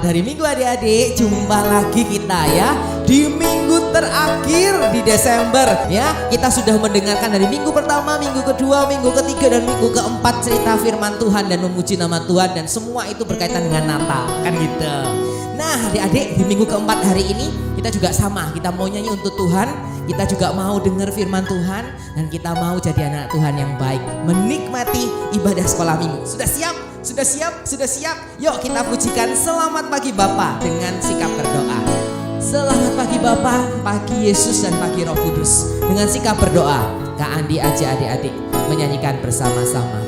hari Minggu adik-adik. Jumpa lagi kita ya di minggu terakhir di Desember ya. Kita sudah mendengarkan dari minggu pertama, minggu kedua, minggu ketiga dan minggu keempat cerita firman Tuhan dan memuji nama Tuhan, dan semua itu berkaitan dengan Natal kan gitu. Nah adik-adik, di minggu keempat hari ini kita juga sama, kita mau nyanyi untuk Tuhan, kita juga mau dengar firman Tuhan, dan kita mau jadi anak Tuhan yang baik, menikmati ibadah sekolah minggu. Sudah siap? Sudah siap? Sudah siap? Yuk kita pujikan Selamat Pagi Bapa dengan sikap berdoa. Selamat pagi Bapa, pagi Yesus dan pagi Roh Kudus. Dengan sikap berdoa, Kak Andi ajak adik-adik menyanyikan bersama-sama.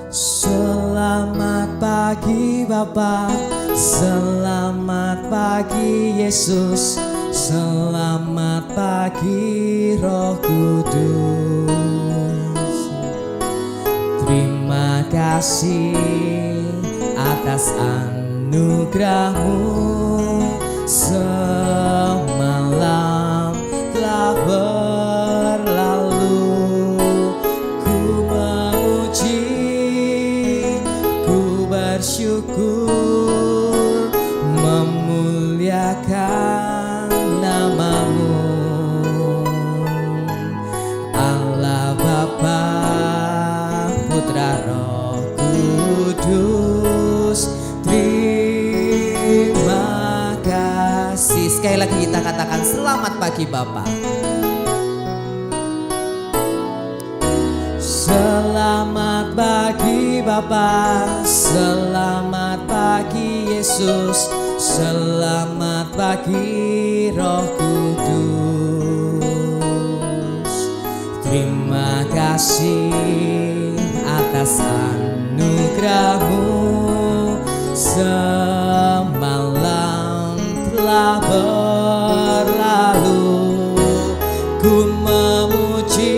Selamat pagi Bapa, selamat pagi Yesus, selamat pagi Roh Kudus. Terima kasih atas anugerah-Mu, semalam telah berlalu. Ku memuji, ku bersyukur, memuliakan nama-Mu, Allah Bapa, Putra, Roh Kudus. Terima kasih. Sekali lagi kita katakan selamat pagi Bapa. Selamat pagi Bapa, selamat pagi Yesus, selamat pagi Roh Kudus. Terima kasih atas anugerah-Mu, semalam telah berlalu. Ku memuji,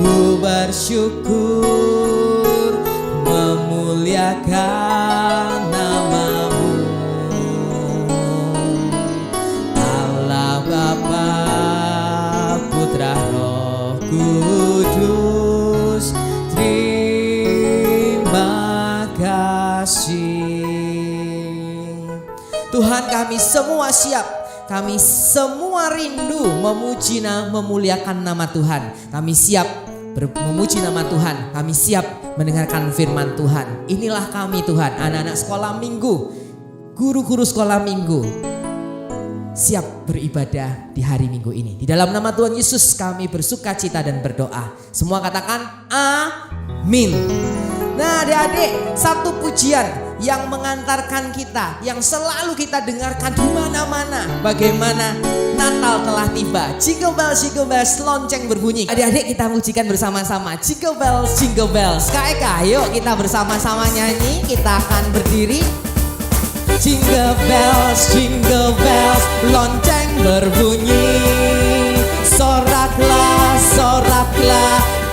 ku bersyukur, memuliakan nama-Mu, Allah Bapa, Putra, Roh Kudus. Terima kasih. Tuhan, kami semua siap, kami semua rindu memuji, memuliakan nama Tuhan. Kami siap memuji nama Tuhan, kami siap mendengarkan firman Tuhan. Inilah kami Tuhan, anak-anak sekolah minggu, guru-guru sekolah minggu, siap beribadah di hari Minggu ini. Di dalam nama Tuhan Yesus kami bersuka cita dan berdoa. Semua katakan amin. Nah adik-adik, satu pujian yang mengantarkan kita, yang selalu kita dengarkan di mana-mana, bagaimana Natal telah tiba. Jingle bells, lonceng berbunyi. Adik-adik kita pujikan bersama-sama. Jingle bells. Kak Eka, yuk kita bersama-sama nyanyi. Kita akan berdiri. Jingle bells, lonceng berbunyi. Soraklah,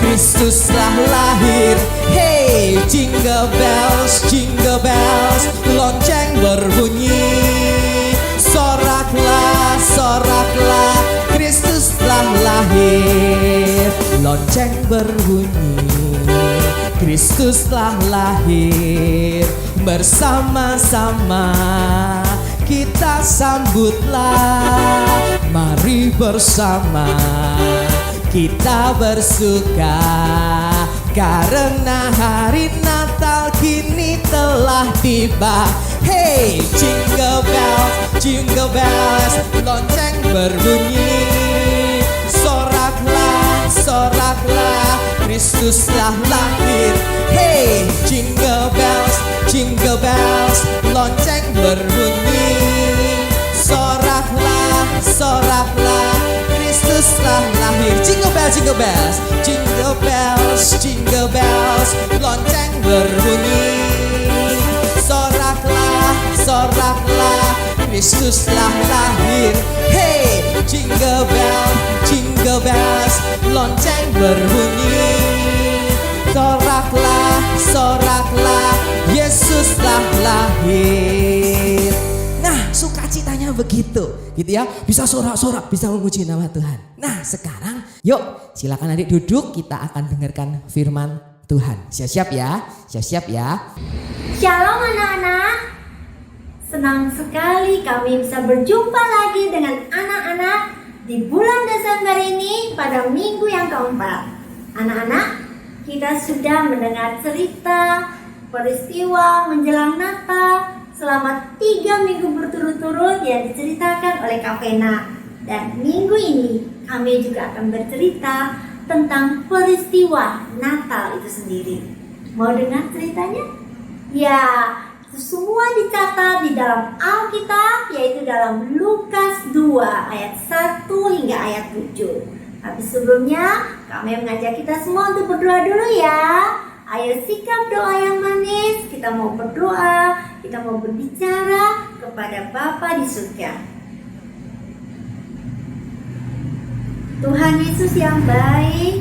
Kristus telah lahir. Hey, jingle bells, lonceng berbunyi. Soraklah, Kristus telah lahir. Lonceng berbunyi, Kristus telah lahir. Bersama-sama kita sambutlah, mari bersama kita bersuka, karena hari Natal kini telah tiba. Hey, jingle bells, lonceng berbunyi. Soraklah, Kristus telah lahir. Hey, jingle bells, lonceng berbunyi. Soraklah, Kristus telah lahir. Jingle bells, lonceng berbunyi. Soraklah, Kristus telah lahir. Hey, jingle bells, lonceng berbunyi. Soraklah, Yesus telah lahir. Nah, sukacitanya begitu, gitu ya. Bisa sorak-sorak, bisa memuji nama Tuhan. Nah, sekarang yuk silakan adik duduk, kita akan dengarkan firman Tuhan. Siap-siap ya, siap-siap ya. Shalom anak-anak. Senang sekali kami bisa berjumpa lagi dengan anak-anak di bulan Desember ini pada minggu yang keempat. Anak-anak, kita sudah mendengar cerita peristiwa menjelang Natal selama 3 minggu berturut-turut yang diceritakan oleh Kak Vena. Dan minggu ini kami juga akan bercerita tentang peristiwa Natal itu sendiri. Mau dengar ceritanya? Ya, itu semua dicatat di dalam Alkitab, yaitu dalam Lukas 2 ayat 1 hingga ayat 7. Tapi sebelumnya kami mengajak kita semua untuk berdoa dulu ya. Ayo sikap doa yang manis. Kita mau berdoa, kita mau berbicara kepada Bapa di surga. Tuhan Yesus yang baik,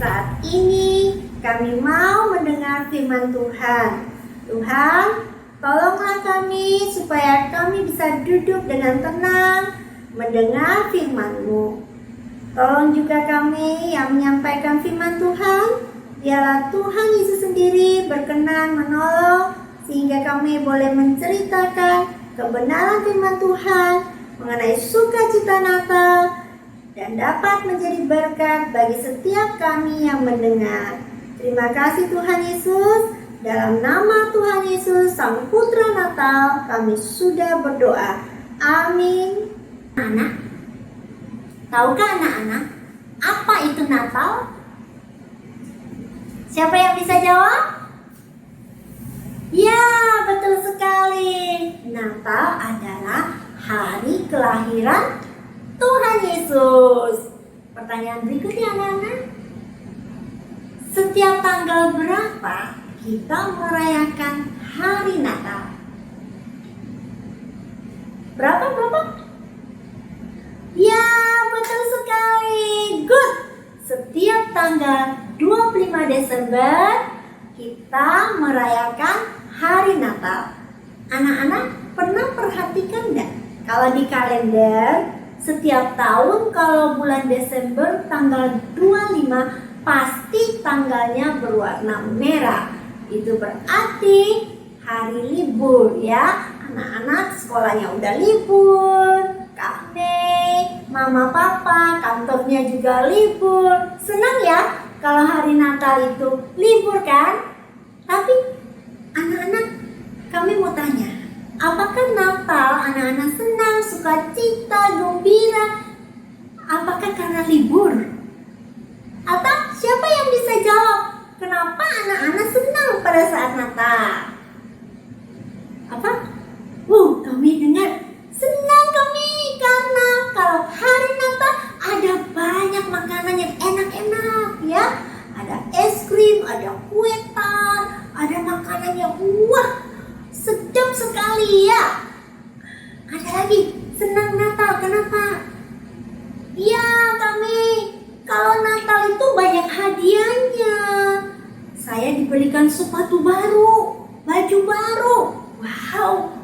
saat ini kami mau mendengar firman Tuhan. Tuhan, tolonglah kami supaya kami bisa duduk dengan tenang mendengar firman-Mu. Tolong juga kami yang menyampaikan firman Tuhan. Biarlah Tuhan Yesus sendiri berkenan menolong sehingga kami boleh menceritakan kebenaran firman Tuhan mengenai sukacita Natal dan dapat menjadi berkat bagi setiap kami yang mendengar. Terima kasih Tuhan Yesus. Dalam nama Tuhan Yesus, Sang Putra Natal, kami sudah berdoa. Amin. Anak, tahukah anak-anak apa itu Natal? Siapa yang bisa jawab? Ya, betul sekali. Natal adalah hari kelahiran Tuhan Yesus. Pertanyaan berikutnya anak-anak. Setiap tanggal berapa kita merayakan hari Natal? Berapa? Ya, betul sekali. Good. Setiap tanggal 25 Desember kita merayakan hari Natal. Anak-anak pernah perhatikan enggak? Kalau di kalender setiap tahun kalau bulan Desember tanggal 25 pasti tanggalnya berwarna merah. Itu berarti hari libur ya. Anak-anak sekolahnya udah libur. Kak Nek, Mama Papa, kantornya juga libur. Senang ya kalau hari Natal itu libur kan? Tapi anak-anak, kami mau tanya, apakah Natal anak-anak senang, sukacita, gembira? Apakah karena libur? Atau siapa yang bisa jawab kenapa anak-anak senang pada saat Natal? Apa? Kami dengar senang kami karena kalau hari Natal ada banyak makanan yang enak-enak ya. Ada es krim, ada kue tart, ada makanan yang sedap sekali ya. Ada lagi senang Natal, kenapa? Ya kami kalau Natal itu banyak hadiahnya. Saya dibelikan sepatu baru, baju baru. Wow.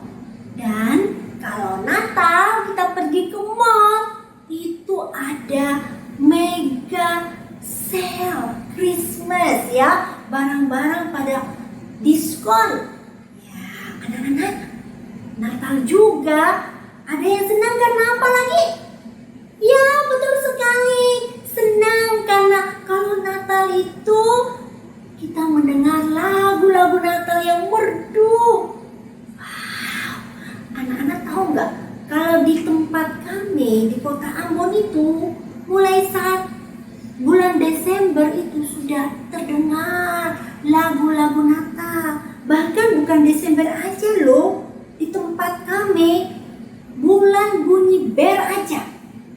Dan kalau Natal kita pergi ke mall, itu ada mega sale Christmas ya. Barang-barang pada diskon. Ya, anak-anak, Natal juga ada yang senang karena apa lagi? Ya, betul sekali. Senang karena kalau Natal itu kita mendengar lagu-lagu Natal yang merdu. Anak-anak tahu nggak? Kalau di tempat kami di kota Ambon itu mulai saat bulan Desember itu sudah terdengar lagu-lagu Natal. Bahkan bukan Desember aja loh. Di tempat kami bulan bunyi ber aja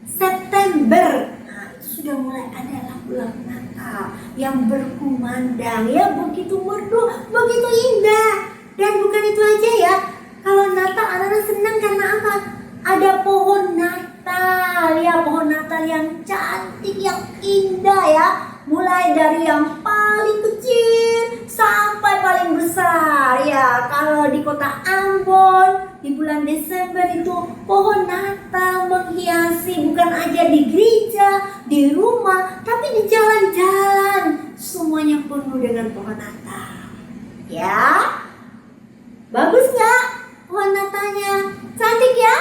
September. Nah, itu sudah mulai ada lagu-lagu Natal yang berkumandang ya, begitu merdu, begitu indah. Dan bukan itu aja ya. Kalau Natal anak-anak senang karena apa? Ada pohon Natal ya, pohon Natal yang cantik, yang indah ya. Mulai dari yang paling kecil sampai paling besar ya. Kalau di kota Ambon di bulan Desember itu pohon Natal menghiasi bukan aja di gereja, di rumah, tapi di jalan-jalan. Semuanya penuh dengan pohon Natal. Ya, bagus nggak pohon Natalnya? Cantik ya?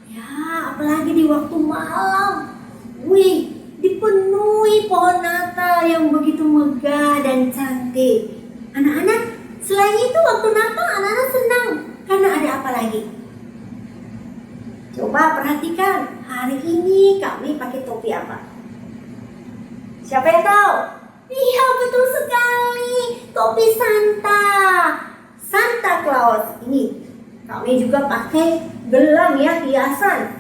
Ya, apalagi di waktu malam. Wih, dipenuhi pohon Natal yang begitu megah dan cantik. Anak-anak, selain itu waktu Natal anak-anak senang karena ada apa lagi? Coba perhatikan, hari ini kami pakai topi apa? Siapa yang tahu? Iya, betul sekali, topi Santa. Santa Claus. Ini kami juga pakai gelang ya, hiasan.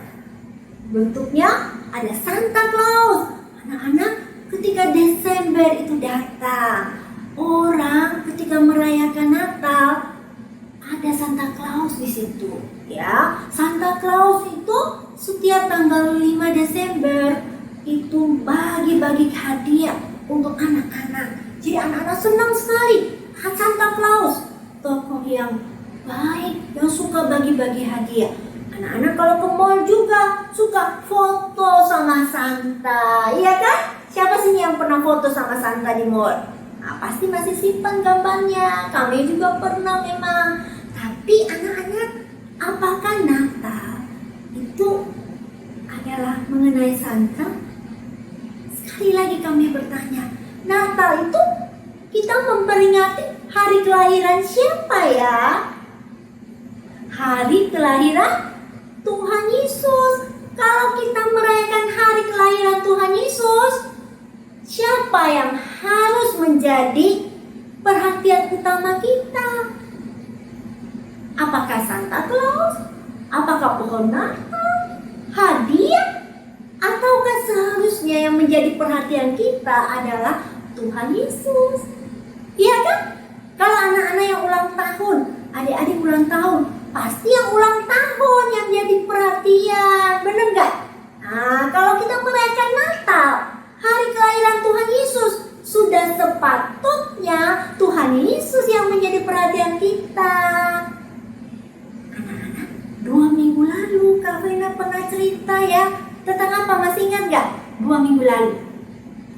Bentuknya ada Santa Claus. Anak-anak, ketika Desember itu datang, orang ketika merayakan Natal ada Santa Claus di situ. Ya, Santa Claus itu setiap tanggal 5 Desember itu bagi-bagi hadiah untuk anak-anak. Jadi anak-anak senang sekali. Santa Claus, tokoh yang baik, yang suka bagi-bagi hadiah. Anak-anak kalau ke mall juga suka foto sama Santa, iya kan? Siapa sih yang pernah foto sama Santa di mall? Nah, pasti masih simpan gambarnya. Kami juga pernah memang. Tapi anak-anak, apakah Natal itu adalah mengenai Santa? Sekali lagi kami bertanya, Natal itu kita memperingati hari kelahiran siapa ya? Hari kelahiran Tuhan Yesus. Kalau kita merayakan hari kelahiran Tuhan Yesus, siapa yang harus menjadi perhatian utama kita? Apakah Santa Claus? Apakah pohon Natal? Hadiah? Ataukah seharusnya yang menjadi perhatian kita adalah Tuhan Yesus? Iya kan? Kalau anak-anak yang ulang tahun, adik-adik ulang tahun, pasti yang ulang tahun yang jadi perhatian, bener gak? Nah, kalau kita merayakan Natal, hari kelahiran Tuhan Yesus, sudah sepatutnya Tuhan Yesus yang menjadi perhatian kita. Anak-anak, 2 minggu lalu Kak Vena pernah cerita ya tentang apa, masih ingat gak? 2 minggu lalu.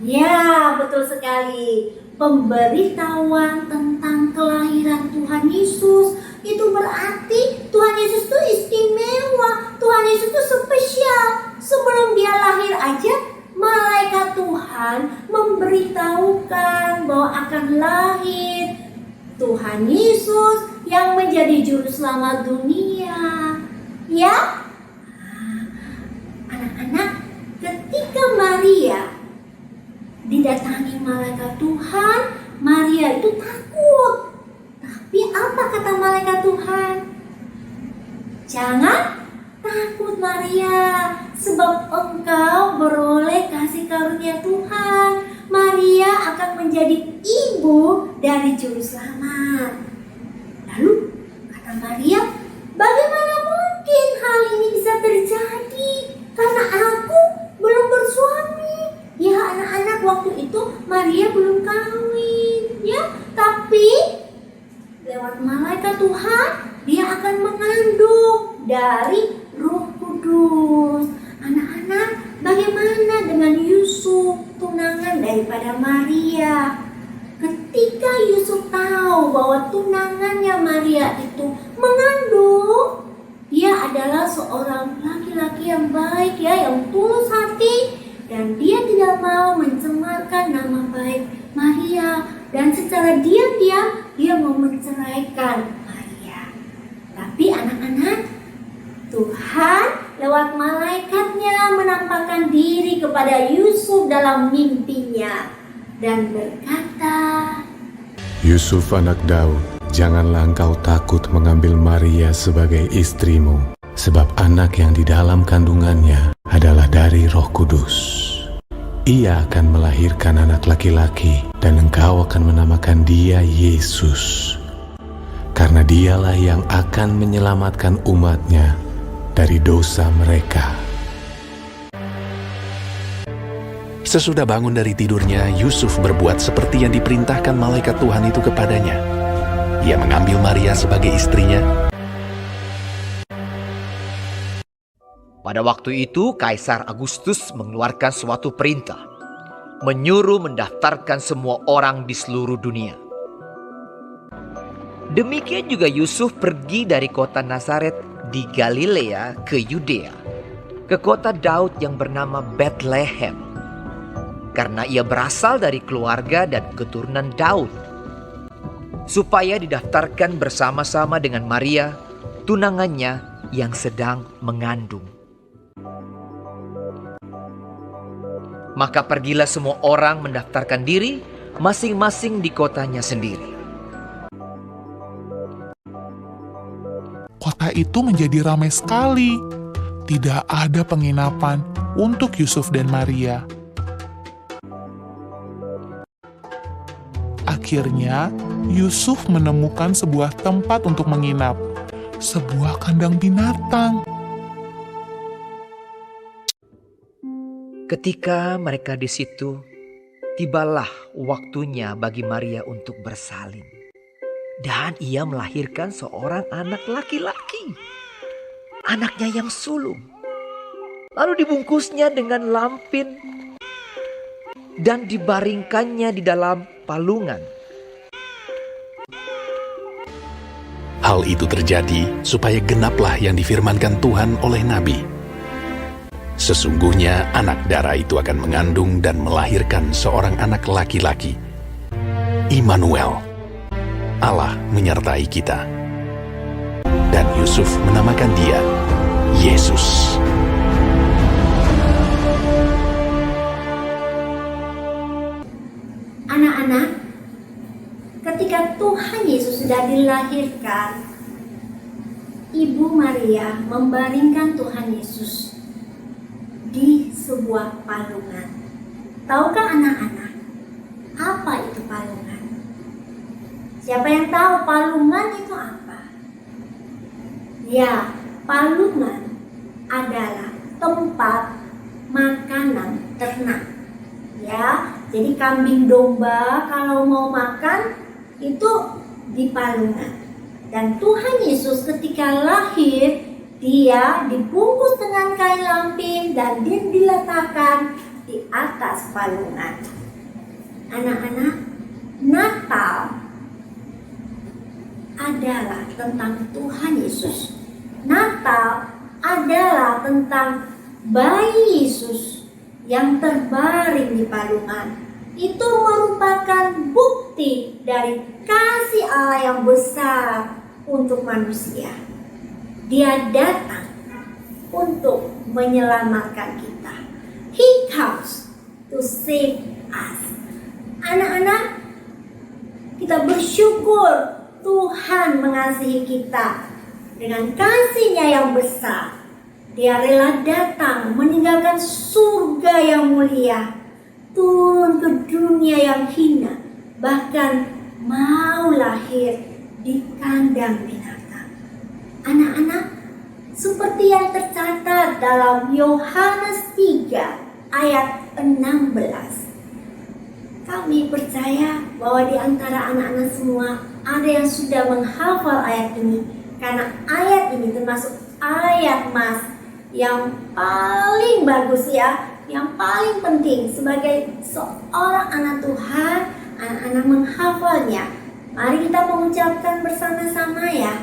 Ya, betul sekali. Pemberitahuan tentang kelahiran Tuhan Yesus. Itu berarti Tuhan Yesus itu istimewa. Tuhan Yesus itu spesial. Sebelum dia lahir aja, malaikat Tuhan memberitahukan bahwa akan lahir Tuhan Yesus yang menjadi juru selamat dunia. Ya, anak-anak, ketika Maria didatangi malaikat Tuhan, Maria itu takut. Tapi apa kata malaikat Tuhan? Jangan takut Maria, sebab engkau beroleh kasih karunia Tuhan. Maria akan menjadi ibu dari juru selamat. Lalu kata Maria, bagaimana mungkin hal ini bisa terjadi? Karena aku belum bersuami. Ya anak-anak, waktu itu Maria belum kawin, ya. Tapi lewat malaikat Tuhan, dia akan mengandung dari Roh Kudus. Anak-anak, bagaimana dengan Yusuf, tunangan daripada Maria? Ketika Yusuf tahu bahwa tunangannya Maria itu mengandung, dia adalah seorang laki-laki yang baik ya, yang tulus hati. Dan dia tidak mau mencemarkan nama baik Maria. Dan secara diam-diam dia mau menceraikan Maria. Tapi anak-anak, Tuhan lewat malaikatnya menampakkan diri kepada Yusuf dalam mimpinya. Dan berkata, Yusuf anak Daud, janganlah engkau takut mengambil Maria sebagai istrimu. Sebab anak yang di dalam kandungannya adalah dari Roh Kudus. Ia akan melahirkan anak laki-laki dan engkau akan menamakan dia Yesus. Karena dialah yang akan menyelamatkan umatnya dari dosa mereka. Sesudah bangun dari tidurnya, Yusuf berbuat seperti yang diperintahkan malaikat Tuhan itu kepadanya. Ia mengambil Maria sebagai istrinya. Pada waktu itu, Kaisar Agustus mengeluarkan suatu perintah. menyuruh mendaftarkan semua orang di seluruh dunia. Demikian juga Yusuf pergi dari kota Nazaret di Galilea ke Yudea, ke kota Daud yang bernama Bethlehem, karena ia berasal dari keluarga dan keturunan Daud, supaya didaftarkan bersama-sama dengan Maria, tunangannya yang sedang mengandung. Maka pergilah semua orang mendaftarkan diri masing-masing di kotanya sendiri. Kota itu menjadi ramai sekali. Tidak ada penginapan untuk Yusuf dan Maria. Akhirnya, Yusuf menemukan sebuah tempat untuk menginap, sebuah kandang binatang. Ketika mereka di situ, tibalah waktunya bagi Maria untuk bersalin. Dan ia melahirkan seorang anak laki-laki, anaknya yang sulung. Lalu dibungkusnya dengan lampin dan dibaringkannya di dalam palungan. Hal itu terjadi supaya genaplah yang difirmankan Tuhan oleh Nabi. Sesungguhnya anak darah itu akan mengandung dan melahirkan seorang anak laki-laki. Immanuel, Allah menyertai kita. Dan Yusuf menamakan dia Yesus. Anak-anak, ketika Tuhan Yesus sudah dilahirkan, Ibu Maria membaringkan Tuhan Yesus di sebuah palungan. Tahukah anak-anak, apa itu palungan? Siapa yang tahu palungan itu apa? Ya, palungan adalah tempat makanan ternak. Ya, jadi kambing domba kalau mau makan itu di palungan. Dan Tuhan Yesus ketika lahir, dia dibungkus dengan kain lampin dan dia diletakkan di atas palungan. Anak-anak, Natal adalah tentang Tuhan Yesus. Natal adalah tentang bayi Yesus yang terbaring di palungan. Itu merupakan bukti dari kasih Allah yang besar untuk manusia. Dia datang untuk menyelamatkan kita. He comes to save us. Anak-anak, kita bersyukur Tuhan mengasihi kita dengan kasih-Nya yang besar. Dia rela datang meninggalkan surga yang mulia, turun ke dunia yang hina, bahkan mau lahir di kandang binatang. Anak-anak, seperti yang tercatat dalam Yohanes 3 ayat 16. Kami percaya bahwa di antara anak-anak semua ada yang sudah menghafal ayat ini, karena ayat ini termasuk ayat emas yang paling bagus ya, yang paling penting sebagai seorang anak Tuhan. Anak-anak menghafalnya. Mari kita mengucapkan bersama-sama ya.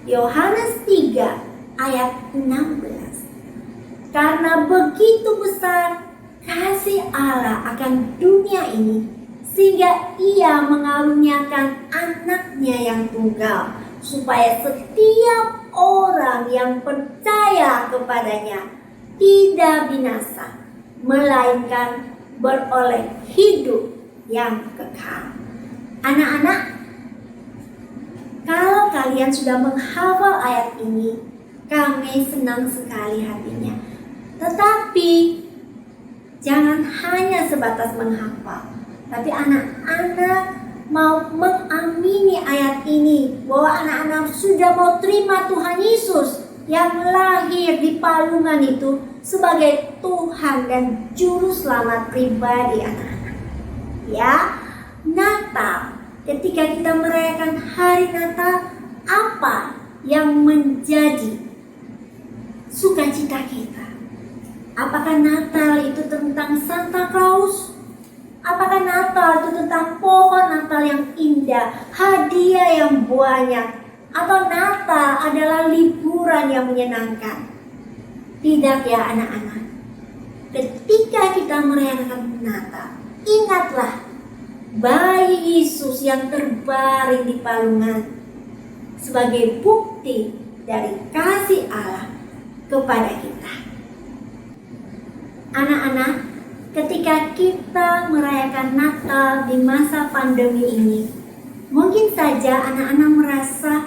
Yohanes 3 ayat 16. Karena begitu besar kasih Allah akan dunia ini, sehingga ia mengaruniakan anaknya yang tunggal, supaya setiap orang yang percaya kepadanya tidak binasa, melainkan beroleh hidup yang kekal. Anak-anak, kalau kalian sudah menghafal ayat ini, kami senang sekali hatinya. Tetapi jangan hanya sebatas menghafal, tapi anak-anak mau mengamini ayat ini, bahwa anak-anak sudah mau terima Tuhan Yesus yang lahir di palungan itu sebagai Tuhan dan Juru Selamat pribadi anak-anak. Ya, Natal, ketika kita merayakan hari Natal, apa yang menjadi sukacita kita? Apakah Natal itu tentang Santa Claus? Apakah Natal itu tentang pohon Natal yang indah, hadiah yang banyak, atau Natal adalah liburan yang menyenangkan? Tidak ya anak-anak. Ketika kita merayakan Natal, ingatlah bayi Yesus yang terbaring di palungan sebagai bukti dari kasih Allah kepada kita. Anak-anak, ketika kita merayakan Natal di masa pandemi ini, mungkin saja anak-anak merasa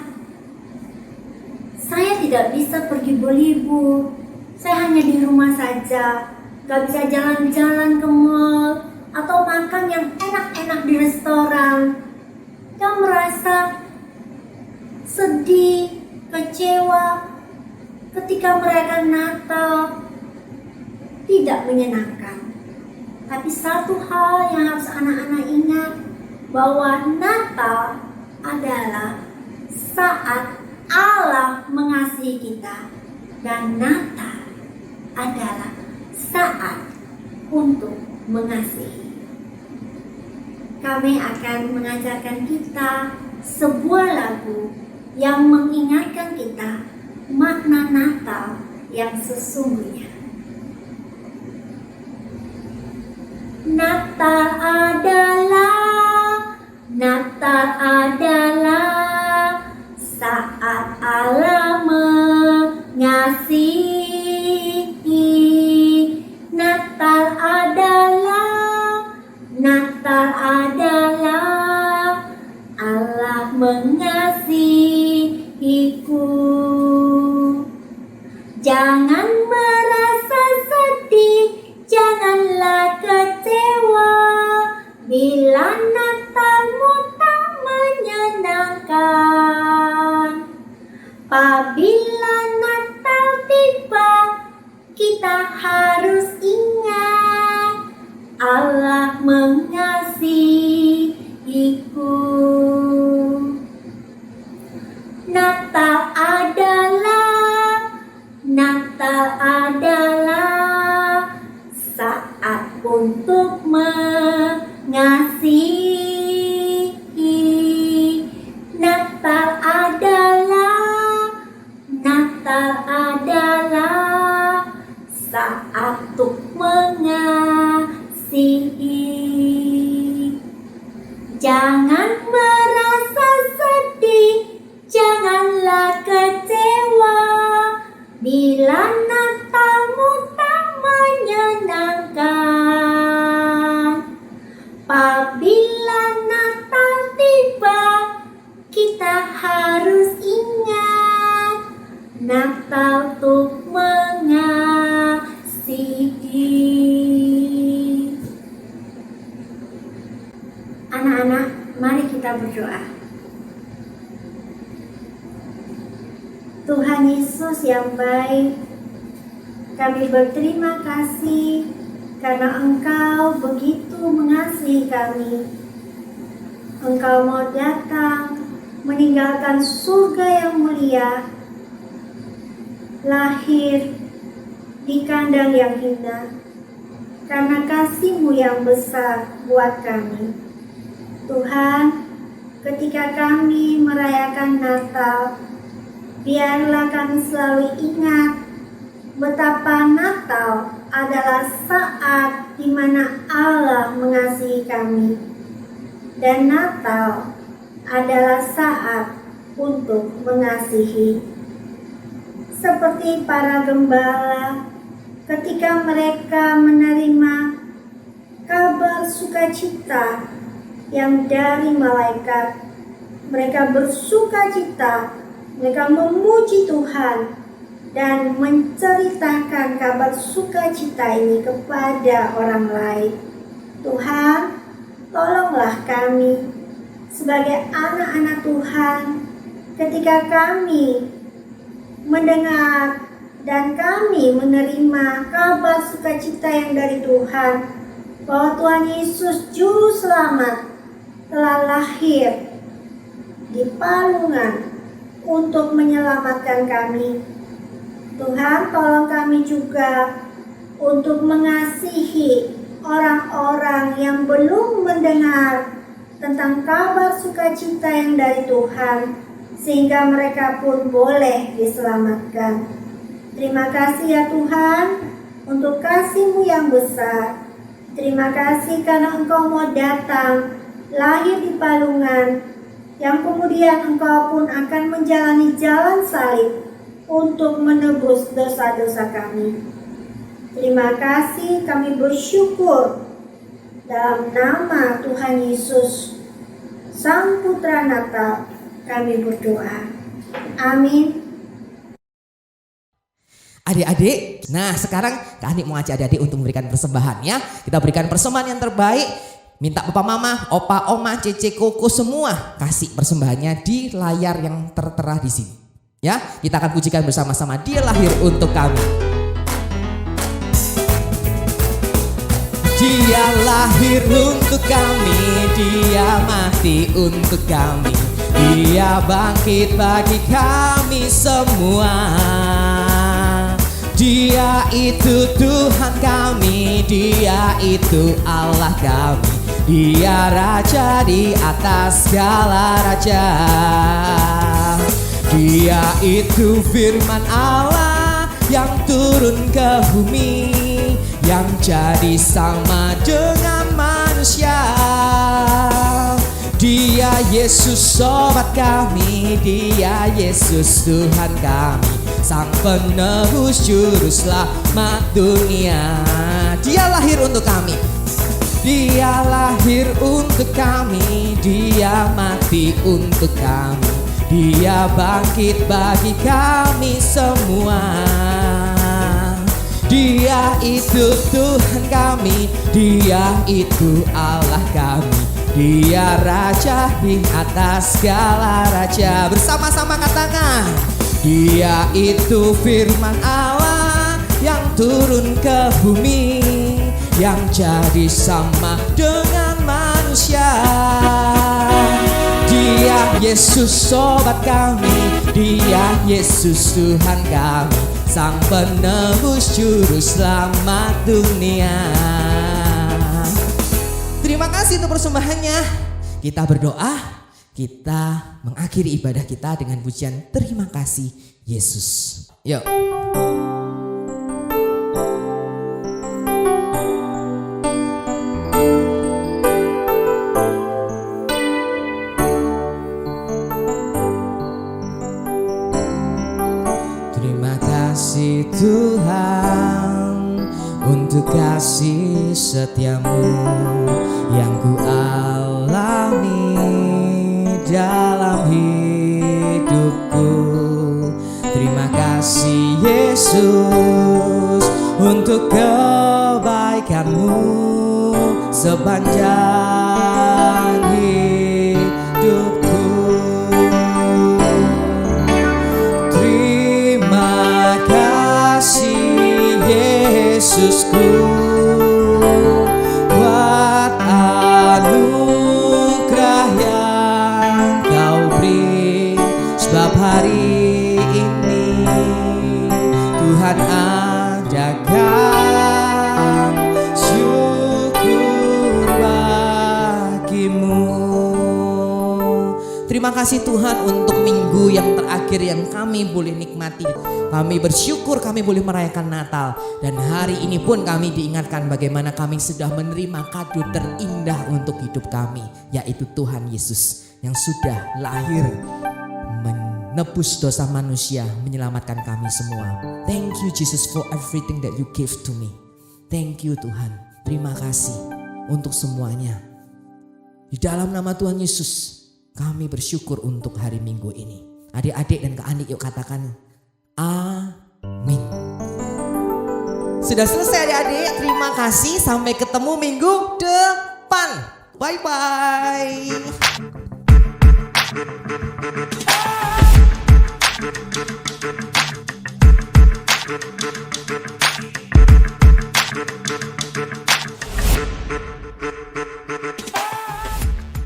saya tidak bisa pergi berlibur, saya hanya di rumah saja, gak bisa jalan-jalan ke mall atau makan yang enak-enak di restoran. Kita merasa sedih, kecewa ketika merayakan Natal, tidak menyenangkan. Tapi satu hal yang harus anak-anak ingat, bahwa Natal adalah saat Allah mengasihi kita, dan Natal adalah saat untuk mengasihi. Kami akan mengajarkan kita sebuah lagu yang mengingatkan kita makna Natal yang sesungguhnya. Natal adalah saat Allah mengasihi. Natal adalah Allah mengasihiku. Jangan merasa sedih, janganlah kecewa bila Natalmu tak menyenangkan. Apabila Natal tiba, kita harus ingat Allah mengasihiku. Natal adalah saat untuk mengasihi. Natal adalah saat untuk mengasihi. Jangan merasa sedih, janganlah kecewa bila Natalmu tak menyenangkan. Apabila Natal tiba, kita harus ingat Natal untuk mengasihi. Anak-anak, mari kita berdoa. Tuhan Yesus yang baik, kami berterima kasih karena Engkau begitu mengasihi kami. Engkau mau datang meninggalkan surga yang mulia, lahir di kandang yang hina, karena kasih-Mu yang besar buat kami. Tuhan, ketika kami merayakan Natal, biarlah kami selalu ingat betapa Natal adalah saat di mana Allah mengasihi kami, dan Natal adalah saat untuk mengasihi. Seperti para gembala ketika mereka menerima kabar sukacita yang dari malaikat, mereka bersukacita, mereka memuji Tuhan dan menceritakan kabar sukacita ini kepada orang lain. Tuhan, tolonglah kami sebagai anak-anak Tuhan, ketika kami mendengar dan kami menerima kabar sukacita yang dari Tuhan, bahwa Tuhan Yesus Juru Selamat telah lahir di palungan untuk menyelamatkan kami. Tuhan, tolong kami juga untuk mengasihi orang-orang yang belum mendengar tentang kabar sukacita yang dari Tuhan, sehingga mereka pun boleh diselamatkan. Terima kasih ya Tuhan untuk kasih-Mu yang besar. Terima kasih karena Engkau mau datang, lahir di palungan, yang kemudian Engkau pun akan menjalani jalan salib untuk menebus dosa-dosa kami. Terima kasih, kami bersyukur dalam nama Tuhan Yesus, Sang Putra Natal, kami berdoa. Amin. Adik-adik, nah sekarang Kak Ani mau ngajak adik-adik untuk memberikan persembahan ya. Kita berikan persembahan yang terbaik. Minta papa mama, opa oma, cece, koko semua kasih persembahannya di layar yang tertera di sini. Ya, kita akan pujikan bersama-sama Dia lahir untuk kami. Dia lahir untuk kami, Dia mati untuk kami, Dia bangkit bagi kami semua. Dia itu Tuhan kami, Dia itu Allah kami, Dia Raja di atas segala raja. Dia itu firman Allah yang turun ke bumi, yang jadi sama dengan manusia. Dia Yesus sobat kami, Dia Yesus Tuhan kami, Sang penebus juru selamat dunia. Dia lahir untuk kami, Dia lahir untuk kami, Dia mati untuk kami, Dia bangkit bagi kami semua. Dia itu Tuhan kami, Dia itu Allah kami, Dia Raja di atas segala raja. Bersama-sama katakan, Dia itu firman Allah yang turun ke bumi, yang jadi sama dengan manusia. Dia Yesus sobat kami, Dia Yesus Tuhan kami, Sang penebus juru selamat dunia. Terima kasih untuk persembahannya. Kita berdoa, kita mengakhiri ibadah kita dengan pujian terima kasih Yesus. Yuk. Terima kasih Tuhan untuk kasih setiamu yang ku alami dalam hidupku. Terima kasih Yesus untuk kebaikanmu sepanjang hidupku. Terima kasih Yesusku buat anugerah yang kau beri, sebab hari ini Tuhan adakan syukur bagimu. Terima kasih Tuhan untuk minggu yang terakhir yang kami boleh nikmati. Kami bersyukur kami boleh merayakan Natal. Dan hari ini pun kami diingatkan bagaimana kami sudah menerima kado terindah untuk hidup kami, yaitu Tuhan Yesus yang sudah lahir menebus dosa manusia, menyelamatkan kami semua. Thank you Jesus for everything that you give to me. Thank you Tuhan. Terima kasih untuk semuanya. Di dalam nama Tuhan Yesus kami bersyukur untuk hari Minggu ini. Adik-adik dan Kak Anik yuk katakan amin. Sudah selesai adik-adik. Terima kasih. Sampai ketemu minggu depan. Bye-bye.